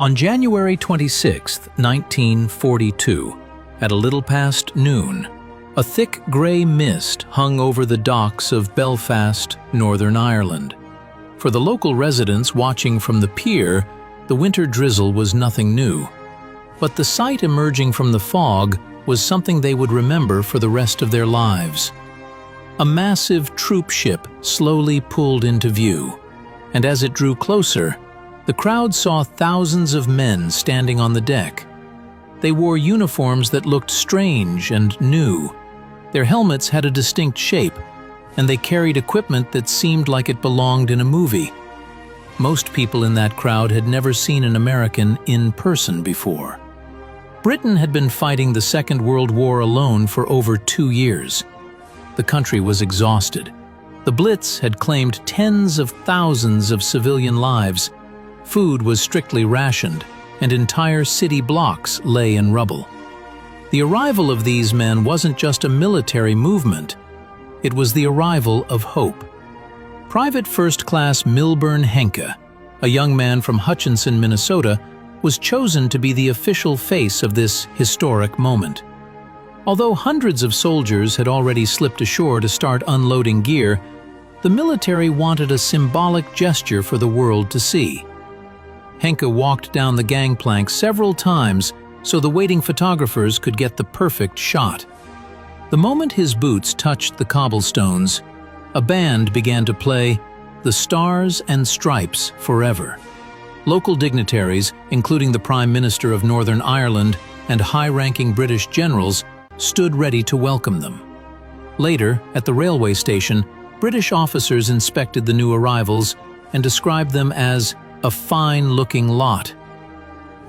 On January 26, 1942, at a little past noon, a thick grey mist hung over the docks of Belfast, Northern Ireland. For the local residents watching from the pier, the winter drizzle was nothing new. But the sight emerging from the fog was something they would remember for the rest of their lives. A massive troop ship slowly pulled into view, and as it drew closer, the crowd saw thousands of men standing on the deck. They wore uniforms that looked strange and new. Their helmets had a distinct shape, and they carried equipment that seemed like it belonged in a movie. Most people in that crowd had never seen an American in person before. Britain had been fighting the Second World War alone for over 2 years. The country was exhausted. The Blitz had claimed tens of thousands of civilian lives. Food was strictly rationed, and entire city blocks lay in rubble. The arrival of these men wasn't just a military movement, it was the arrival of hope. Private First Class Milburn Henke, a young man from Hutchinson, Minnesota, was chosen to be the official face of this historic moment. Although hundreds of soldiers had already slipped ashore to start unloading gear, the military wanted a symbolic gesture for the world to see. Henke walked down the gangplank several times so the waiting photographers could get the perfect shot. The moment his boots touched the cobblestones, a band began to play "The Stars and Stripes Forever." Local dignitaries, including the Prime Minister of Northern Ireland and high-ranking British generals, stood ready to welcome them. Later, at the railway station, British officers inspected the new arrivals and described them as a fine-looking lot.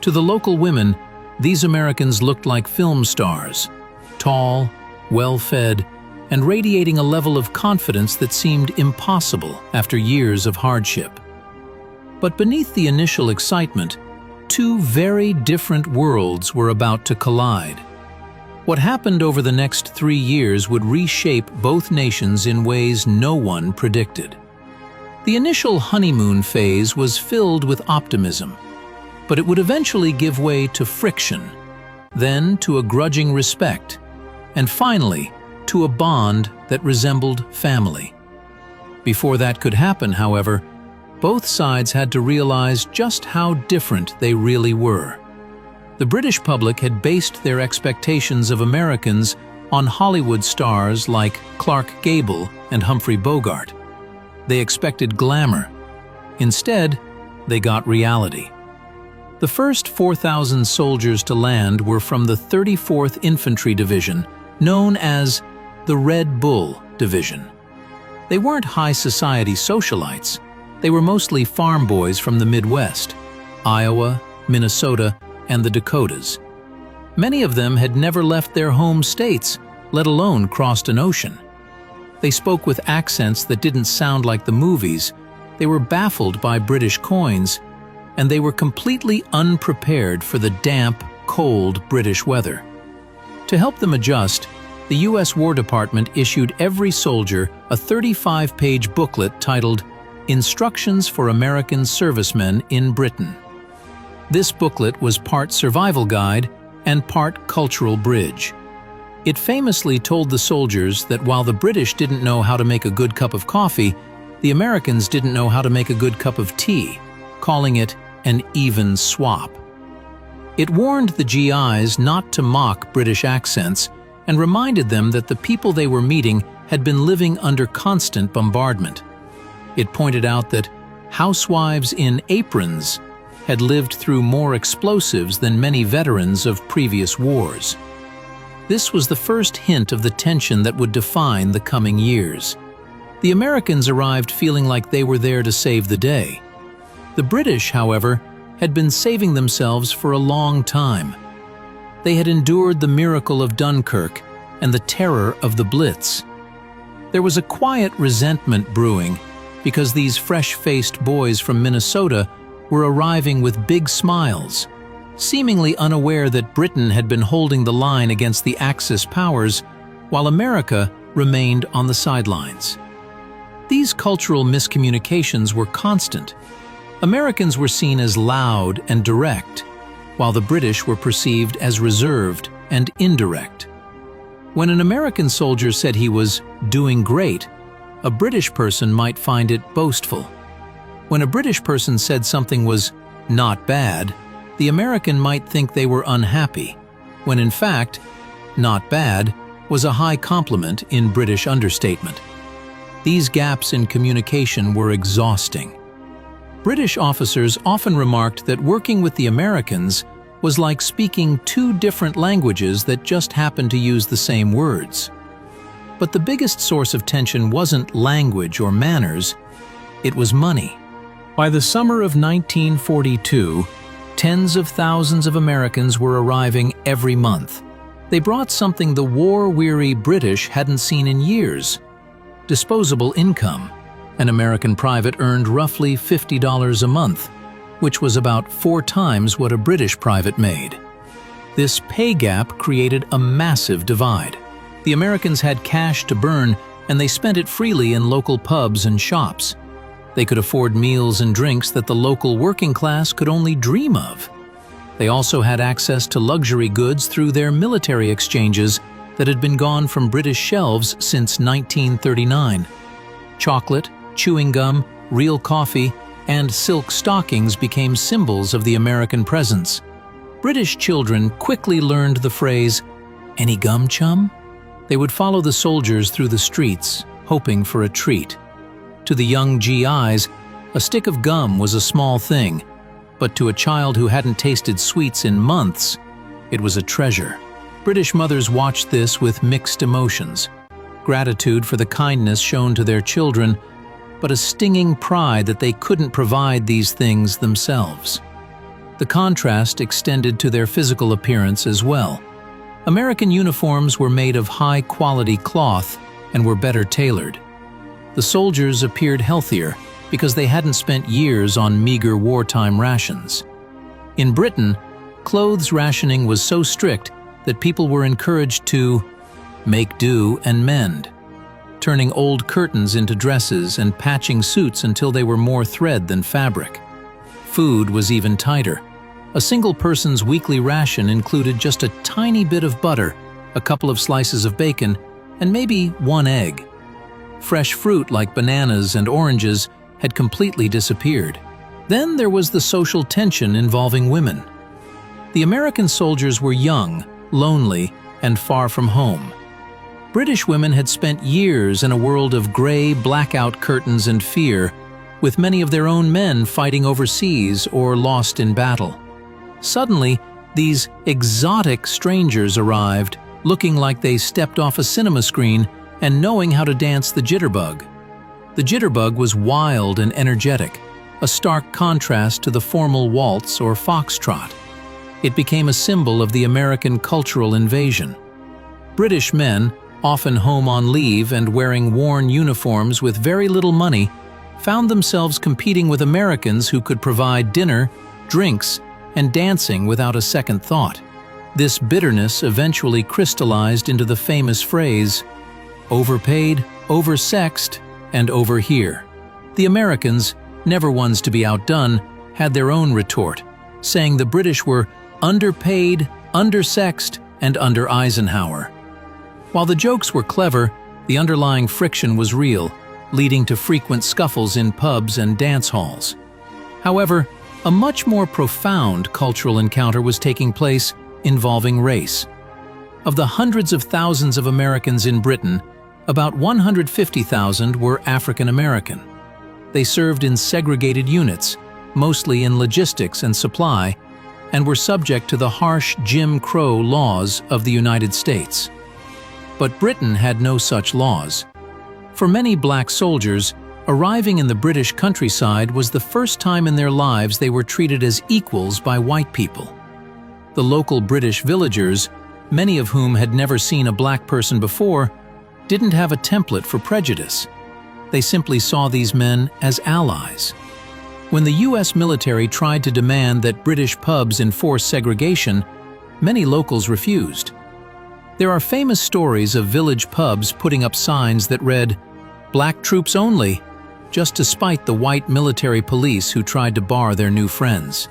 To the local women, these Americans looked like film stars, tall, well-fed, and radiating a level of confidence that seemed impossible after years of hardship. But beneath the initial excitement, two very different worlds were about to collide. What happened over the next 3 years would reshape both nations in ways no one predicted. The initial honeymoon phase was filled with optimism, but it would eventually give way to friction, then to a grudging respect, and finally to a bond that resembled family. Before that could happen, however, both sides had to realize just how different they really were. The British public had based their expectations of Americans on Hollywood stars like Clark Gable and Humphrey Bogart. They expected glamour. Instead, they got reality. The first 4,000 soldiers to land were from the 34th Infantry Division, known as the Red Bull Division. They weren't high society socialites. They were mostly farm boys from the Midwest, Iowa, Minnesota, and the Dakotas. Many of them had never left their home states, let alone crossed an ocean. They spoke with accents that didn't sound like the movies, they were baffled by British coins, and they were completely unprepared for the damp, cold British weather. To help them adjust, the U.S. War Department issued every soldier a 35-page booklet titled "Instructions for American Servicemen in Britain." This booklet was part survival guide and part cultural bridge. It famously told the soldiers that while the British didn't know how to make a good cup of coffee, the Americans didn't know how to make a good cup of tea, calling it an even swap. It warned the GIs not to mock British accents and reminded them that the people they were meeting had been living under constant bombardment. It pointed out that housewives in aprons had lived through more explosives than many veterans of previous wars. This was the first hint of the tension that would define the coming years. The Americans arrived feeling like they were there to save the day. The British, however, had been saving themselves for a long time. They had endured the miracle of Dunkirk and the terror of the Blitz. There was a quiet resentment brewing because these fresh-faced boys from Minnesota were arriving with big smiles, seemingly unaware that Britain had been holding the line against the Axis powers, while America remained on the sidelines. These cultural miscommunications were constant, Americans were seen as loud and direct, while the British were perceived as reserved and indirect. When an American soldier said he was doing great, a British person might find it boastful. When a British person said something was not bad, the American might think they were unhappy, when in fact, not bad was a high compliment in British understatement. These gaps in communication were exhausting. British officers often remarked that working with the Americans was like speaking two different languages that just happened to use the same words. But the biggest source of tension wasn't language or manners, it was money. By the summer of 1942, tens of thousands of Americans were arriving every month. They brought something the war-weary British hadn't seen in years: disposable income. An American private earned roughly $50 a month, which was about 4 times what a British private made. This pay gap created a massive divide. The Americans had cash to burn, and they spent it freely in local pubs and shops. They could afford meals and drinks that the local working class could only dream of. They also had access to luxury goods through their military exchanges that had been gone from British shelves since 1939. Chocolate, chewing gum, real coffee, and silk stockings became symbols of the American presence. British children quickly learned the phrase, "Any gum, chum?" They would follow the soldiers through the streets, hoping for a treat. To the young GIs, a stick of gum was a small thing, but to a child who hadn't tasted sweets in months, it was a treasure. British mothers watched this with mixed emotions: gratitude for the kindness shown to their children, but a stinging pride that they couldn't provide these things themselves. The contrast extended to their physical appearance as well. American uniforms were made of high-quality cloth and were better tailored. The soldiers appeared healthier because they hadn't spent years on meager wartime rations. In Britain, clothes rationing was so strict that people were encouraged to make do and mend, turning old curtains into dresses and patching suits until they were more thread than fabric. Food was even tighter. A single person's weekly ration included just a tiny bit of butter, a couple of slices of bacon, and maybe 1 egg. Fresh fruit like bananas and oranges had completely disappeared. Then there was the social tension involving women. The American soldiers were young, lonely, and far from home. British women had spent years in a world of gray blackout curtains and fear, with many of their own men fighting overseas or lost in battle. Suddenly, these exotic strangers arrived, looking like they stepped off a cinema screen and knowing how to dance the jitterbug. The jitterbug was wild and energetic, a stark contrast to the formal waltz or foxtrot. It became a symbol of the American cultural invasion. British men, often home on leave and wearing worn uniforms with very little money, found themselves competing with Americans who could provide dinner, drinks, and dancing without a second thought. This bitterness eventually crystallized into the famous phrase, "Overpaid, oversexed, and over here." The Americans, never ones to be outdone, had their own retort, saying the British were underpaid, undersexed, and under Eisenhower. While the jokes were clever, the underlying friction was real, leading to frequent scuffles in pubs and dance halls. However, a much more profound cultural encounter was taking place involving race. Of the hundreds of thousands of Americans in Britain, about 150,000 were African American. They served in segregated units, mostly in logistics and supply, and were subject to the harsh Jim Crow laws of the United States. But Britain had no such laws. For many black soldiers, arriving in the British countryside was the first time in their lives they were treated as equals by white people. The local British villagers, many of whom had never seen a black person before, didn't have a template for prejudice. They simply saw these men as allies. When the US military tried to demand that British pubs enforce segregation, many locals refused. There are famous stories of village pubs putting up signs that read, "Black troops only," just to spite the white military police who tried to bar their new friends.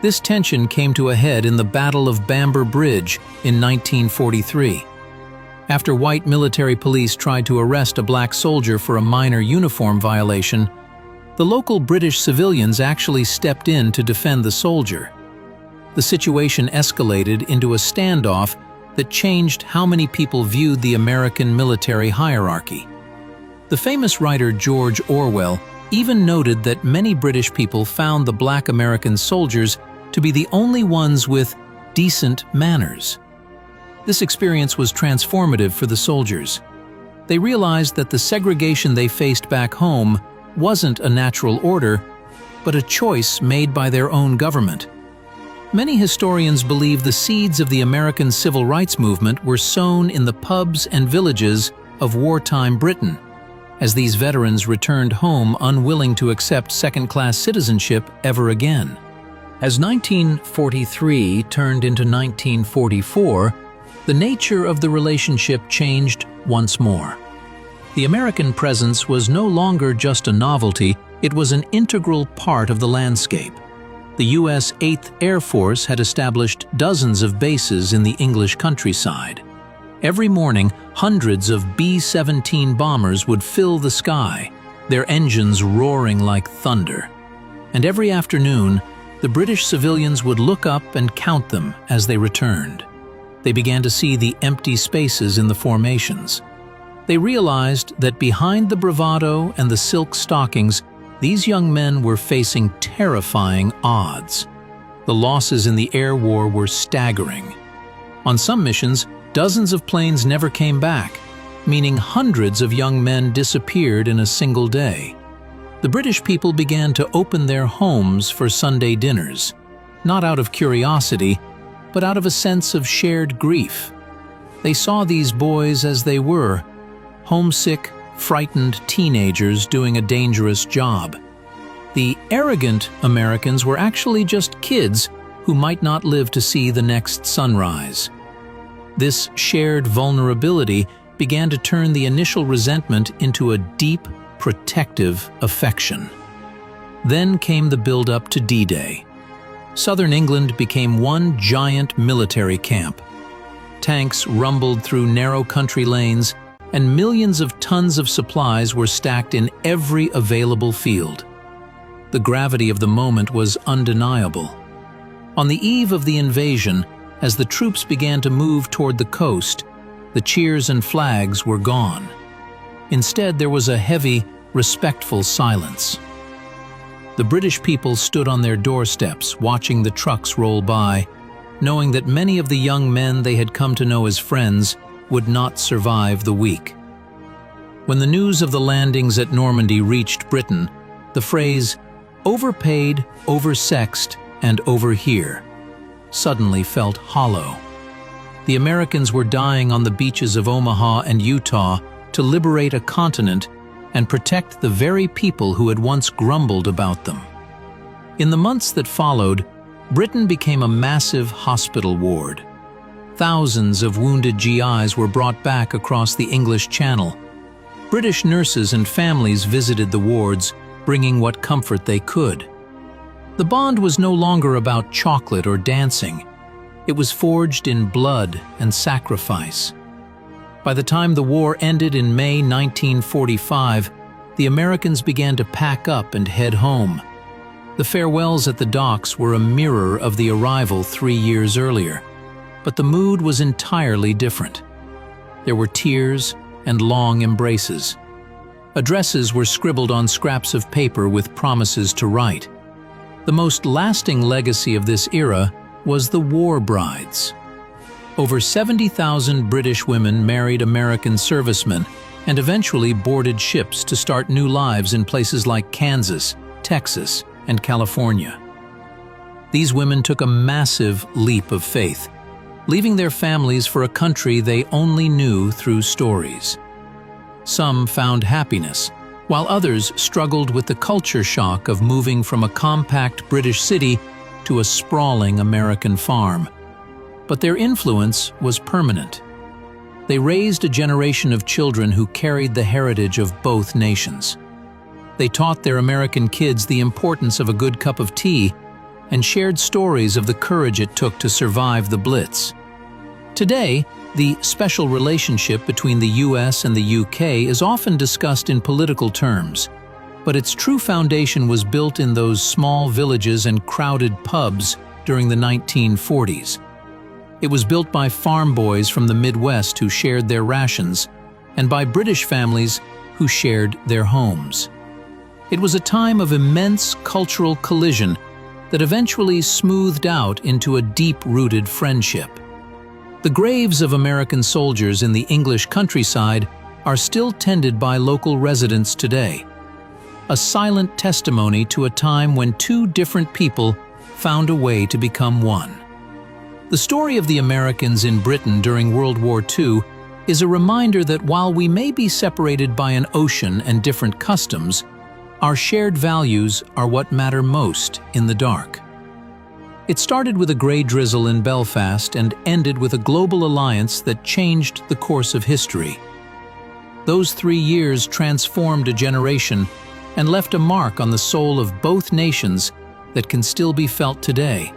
This tension came to a head in the Battle of Bamber Bridge in 1943. After white military police tried to arrest a black soldier for a minor uniform violation, the local British civilians actually stepped in to defend the soldier. The situation escalated into a standoff that changed how many people viewed the American military hierarchy. The famous writer George Orwell even noted that many British people found the black American soldiers to be the only ones with decent manners. This experience was transformative for the soldiers. They realized that the segregation they faced back home wasn't a natural order, but a choice made by their own government. Many historians believe the seeds of the American civil rights movement were sown in the pubs and villages of wartime Britain, as these veterans returned home unwilling to accept second-class citizenship ever again. As 1943 turned into 1944, the nature of the relationship changed once more. The American presence was no longer just a novelty, it was an integral part of the landscape. The U.S. 8th Air Force had established dozens of bases in the English countryside. Every morning, hundreds of B-17 bombers would fill the sky, their engines roaring like thunder. And every afternoon, the British civilians would look up and count them as they returned. They began to see the empty spaces in the formations. They realized that behind the bravado and the silk stockings, these young men were facing terrifying odds. The losses in the air war were staggering. On some missions, dozens of planes never came back, meaning hundreds of young men disappeared in a single day. The British people began to open their homes for Sunday dinners, not out of curiosity, but out of a sense of shared grief. They saw these boys as they were, homesick, frightened teenagers doing a dangerous job. The arrogant Americans were actually just kids who might not live to see the next sunrise. This shared vulnerability began to turn the initial resentment into a deep, protective affection. Then came the build-up to D-Day. Southern England became one giant military camp. Tanks rumbled through narrow country lanes, and millions of tons of supplies were stacked in every available field. The gravity of the moment was undeniable. On the eve of the invasion, as the troops began to move toward the coast, the cheers and flags were gone. Instead, there was a heavy, respectful silence. The British people stood on their doorsteps, watching the trucks roll by, knowing that many of the young men they had come to know as friends would not survive the week. When the news of the landings at Normandy reached Britain, the phrase, "overpaid, oversexed, and over here," suddenly felt hollow. The Americans were dying on the beaches of Omaha and Utah to liberate a continent and protect the very people who had once grumbled about them. In the months that followed, Britain became a massive hospital ward. Thousands of wounded GIs were brought back across the English Channel. British nurses and families visited the wards, bringing what comfort they could. The bond was no longer about chocolate or dancing. It was forged in blood and sacrifice. By the time the war ended in May 1945, the Americans began to pack up and head home. The farewells at the docks were a mirror of the arrival 3 years earlier, but the mood was entirely different. There were tears and long embraces. Addresses were scribbled on scraps of paper with promises to write. The most lasting legacy of this era was the war brides. Over 70,000 British women married American servicemen and eventually boarded ships to start new lives in places like Kansas, Texas, and California. These women took a massive leap of faith, leaving their families for a country they only knew through stories. Some found happiness, while others struggled with the culture shock of moving from a compact British city to a sprawling American farm. But their influence was permanent. They raised a generation of children who carried the heritage of both nations. They taught their American kids the importance of a good cup of tea and shared stories of the courage it took to survive the Blitz. Today, the special relationship between the US and the UK is often discussed in political terms, but its true foundation was built in those small villages and crowded pubs during the 1940s. It was built by farm boys from the Midwest who shared their rations, and by British families who shared their homes. It was a time of immense cultural collision that eventually smoothed out into a deep-rooted friendship. The graves of American soldiers in the English countryside are still tended by local residents today, a silent testimony to a time when two different people found a way to become one. The story of the Americans in Britain during World War II is a reminder that while we may be separated by an ocean and different customs, our shared values are what matter most in the dark. It started with a grey drizzle in Belfast and ended with a global alliance that changed the course of history. Those 3 years transformed a generation and left a mark on the soul of both nations that can still be felt today.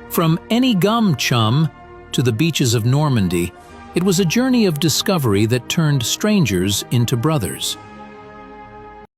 From any gum chum to the beaches of Normandy, it was a journey of discovery that turned strangers into brothers.